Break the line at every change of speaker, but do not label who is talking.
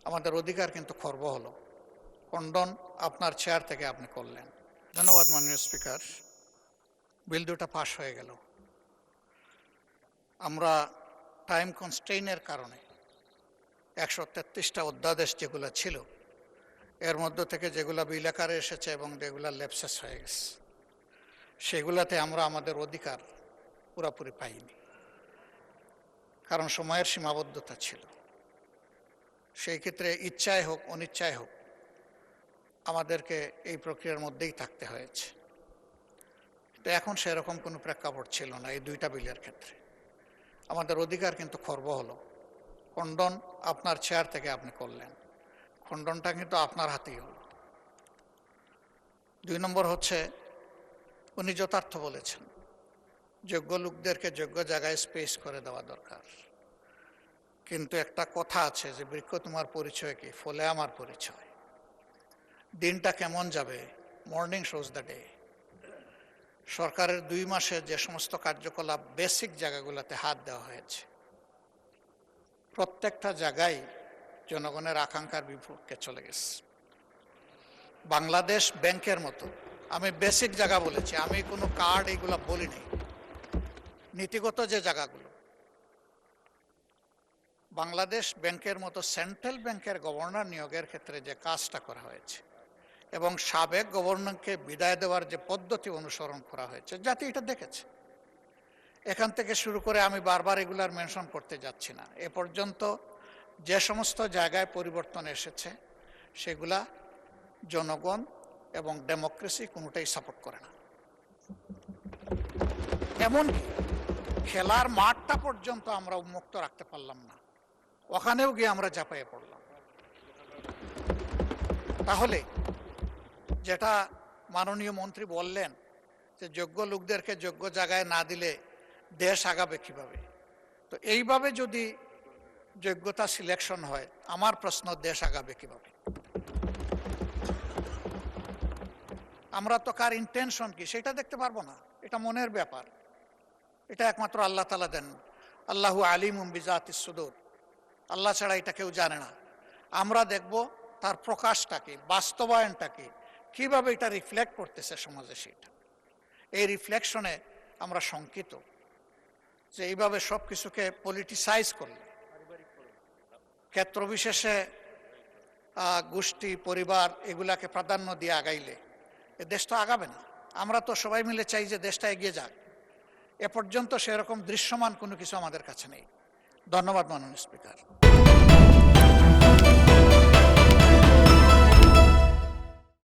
আমাদের অধিকার কিন্তু খর্ব হলো। খণ্ডন আপনার চেয়ার থেকে আপনি করলেন। ধন্যবাদ মাননীয় স্পিকার। বিল দুটা পাশ হয়ে গেল। আমরা টাইম কনস্ট্রেইনের কারণে 133টা অধ্যাদেশ যেগুলো ছিল এর মধ্য থেকে যেগুলো বিল আকারে এসেছে এবং যেগুলো ল্যাপসেস হয়ে গেছে সেগুলাতে আমরা আমাদের অধিকার পুরোপুরি পাইনি, কারণ সময়ের সীমাবদ্ধতা ছিল। সেই ক্ষেত্রে ইচ্ছায় হোক অনিচ্ছায় হোক আমাদেরকে এই প্রক্রিয়ার মধ্যেই থাকতে হয়েছে। তো এখন সেরকম কোনো প্রেক্ষাপট ছিল না এই দুইটা বিলের ক্ষেত্রে। আমাদের অধিকার কিন্তু খর্ব হলো। খণ্ডন আপনার চেয়ার থেকে আপনি করলেন, খণ্ডনটা কিন্তু আপনার হাতেই হলো। 2 নম্বর হচ্ছে, উনি যথার্থ বলেছেন যোগ্য লোকদেরকে যোগ্য জায়গায় স্পেস করে দেওয়া দরকার। কিন্তু একটা কথা আছে যে বৃক্ষ তোমার পরিচয় কি, ফলে আমার পরিচয়। দিনটা কেমন যাবে, মর্নিং শোজ দ্য ডে। সরকারের 2 মাসে যে সমস্ত কার্যকলাপ বেসিক জায়গাগুলোতে হাত দেওয়া হয়েছে প্রত্যেকটা জায়গায় জনগণের আকাঙ্ক্ষার বিপক্ষে চলে গেছে। বাংলাদেশ ব্যাংকের মতো, আমি বেসিক জায়গা বলেছি, আমি কোনো কার্ড এগুলো বলিনি, নীতিগত যে জায়গাগুলো, বাংলাদেশ ব্যাংকের মতো সেন্ট্রাল ব্যাংকের গভর্নর নিয়োগের ক্ষেত্রে যে কাজটা করা হয়েছে এবং সাবেক গভর্নরকে বিদায় দেওয়ার যে পদ্ধতি অনুসরণ করা হয়েছে জাতি এটা দেখেছে। এখান থেকে শুরু করে আমি বারবার এগুলার মেনশন করতে যাচ্ছি না। এ পর্যন্ত যে সমস্ত জায়গায় পরিবর্তন এসেছে সেগুলা জনগণ এবং ডেমোক্রেসি কোনোটাই সাপোর্ট করে না। এমনকি খেলার মাঠটা পর্যন্ত আমরা উন্মুক্ত রাখতে পারলাম না, ওখানেও গিয়ে আমরা ঝাঁপাইয়ে পড়লাম। তাহলে যেটা মাননীয় মন্ত্রী বললেন যে যোগ্য লোকদেরকে যোগ্য জায়গায় না দিলে দেশ আগাবে কিভাবে, তো এইভাবে যদি যোগ্যতা সিলেকশন হয় আমার প্রশ্ন, দেশ আগাবে কিভাবে? আমরা তো কার ইন্টেনশন কি সেটা দেখতে পারবো না, এটা মনের ব্যাপার, এটা একমাত্র আল্লাহ তাআলা দেন। আল্লাহু আলিমুম বিজাতিস সুদূর, আল্লাহ ছাড়া এটা কেউ জানে না। আমরা দেখব তার প্রকাশটা কি, বাস্তবায়নটা কি, কিভাবে এটা রিফ্লেক্ট করতেছে সমাজে। সেটা এই রিফ্লেকশনে আমরা শঙ্কিত যে এইভাবে সব কিছুকে পলিটিসাইজ করলে, ক্ষেত্র বিশেষে গোষ্ঠী পরিবার এগুলাকে প্রাধান্য দিয়ে আগাইলে এ দেশ তো আগাবে না। আমরা তো সবাই মিলে চাই যে দেশটা এগিয়ে যাক। এ পর্যন্ত সেরকম দৃশ্যমান কোনো কিছু আমাদের কাছে নেই। ধন্যবাদ মাননীয় স্পিকার।